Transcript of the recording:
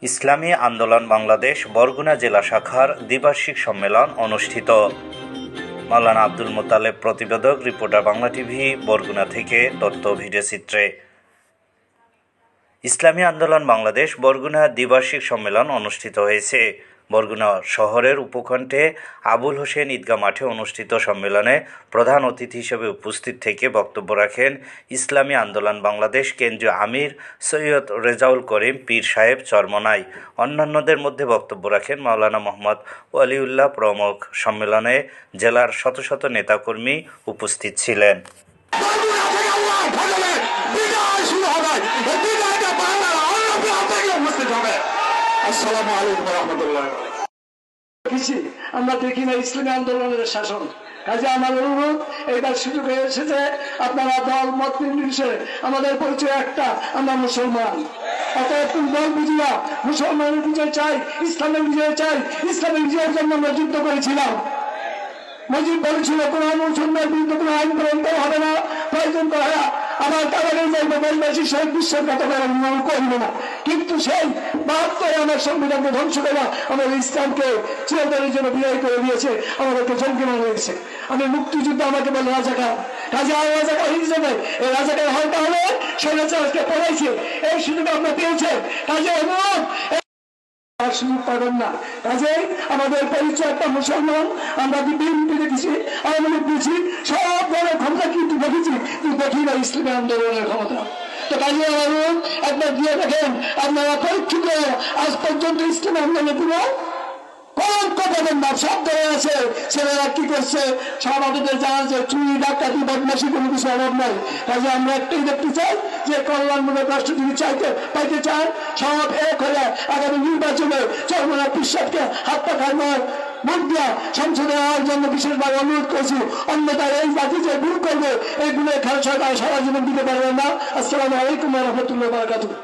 ইসলামী আন্দোলন বাংলাদেশ বরগুনা জেলা শাখার দ্বিবার্ষিক সম্মেলন অনুষ্ঠিত। মাওলানা আব্দুল মোতালেব প্রতিবেদক, রিপোর্টার, বাংলা টিভি, বরগুনা থেকে তথ্য ভিডিওচিত্রে। ইসলামী আন্দোলন বাংলাদেশ বরগুনা দ্বিবার্ষিক সম্মেলন অনুষ্ঠিত হয়েছে। বরগুনা শহরের উপকণ্ঠে আবুল হোসেন ঈদগাহ মাঠে অনুষ্ঠিত সম্মেলনে প্রধান অতিথি হিসেবে উপস্থিত থেকে বক্তব্য রাখেন ইসলামী আন্দোলন বাংলাদেশ কেন্দ্রীয় আমির সৈয়দ রেজাউল করিম পীর সাহেব চরমনাই। অন্যান্যদের মধ্যে বক্তব্য রাখেন মাওলানা মোহাম্মদ ওয়ালিউল্লাহ প্রমুখ। সম্মেলনে জেলার শত শত নেতাকর্মী উপস্থিত ছিলেন। আমরা দেখি না ইসলামী আন্দোলনের শাসন। কাজে আমার অনুরোধ, এইবার সুযোগ এসেছে, আপনারা দল মত নির্বিশেষে আমাদের পরিচয় একটা, আমরা মুসলমান। অতএব দল বুঝি না, মুসলমানের বিজয় চাই, ইসলামের বিজয় চাই। ইসলামের বিজয়ের জন্য আমরা যুদ্ধ করেছিলাম। মজিদ বলেছিল কোন মুসলমানের বিরুদ্ধে কোন আইন প্রয়োগ হবে না, প্রয়োজন করা আমার কারণে দেশবাসী শহীদ বিশ্বঘাত করার করবে না। কিন্তু সেই ৭২ আমার সংবিধানকে ধ্বংস করা আমাদের ইসলামকে চিরতরের জন্য বিদায় করে দিয়েছে, আমাদেরকে জঙ্গিমা রয়েছে। আমি মুক্তিযুদ্ধ আমাকে বলে রাজাকার, কাজে রাজাকার হিসেবে এই রাজাকার হলটা হলে স্বৈরাচারকে পড়াইছে, এই সুযোগ আমরা পেয়েছে। কাজে অনুরোধ, সুযোগ পাবেন না। কাজেই আমাদের পরিচয় একটা মুসলমান। আমরা বিএনপি দেখেছি, আওয়ামী লীগ দেখেছি, সব ধরনের ক্ষমতা কিন্তু দেখেছি, কিন্তু দেখি না ইসলামী আন্দোলনের ক্ষমতা। তো কাজে অনুরোধ, একবার দিয়ে দেখেন, আপনারা পরীক্ষিত আজ পর্যন্ত ইসলামী আন্দোলনের কোনো কলঙ্ক না, সব ধরে আছে। ছেলেরা কি করছে সব আমাদের জানা যায়, চুরি ডাকাতি বদমাশি কোনো কিছু অভাব নাই। কাজে আমরা একটাই দেখতে চাই যে কল্যাণমূলক রাষ্ট্র যদি পাইতে চান, সব এক হয়ে আগামী নির্বাচনে চরমনাই পিসাবকে হাত পাখার নয় ভোট দেওয়া সংসদে নেওয়ার জন্য বিশেষভাবে অনুরোধ করছি। অন্যথায় এই জাতি যে ভুল করবে, এইগুলো এখানে সরকার সারা জীবন দিতে পারবে না। আসসালামু আলাইকুম ওয়া রাহমাতুল্লাহি ওয়া বারাকাতুহু।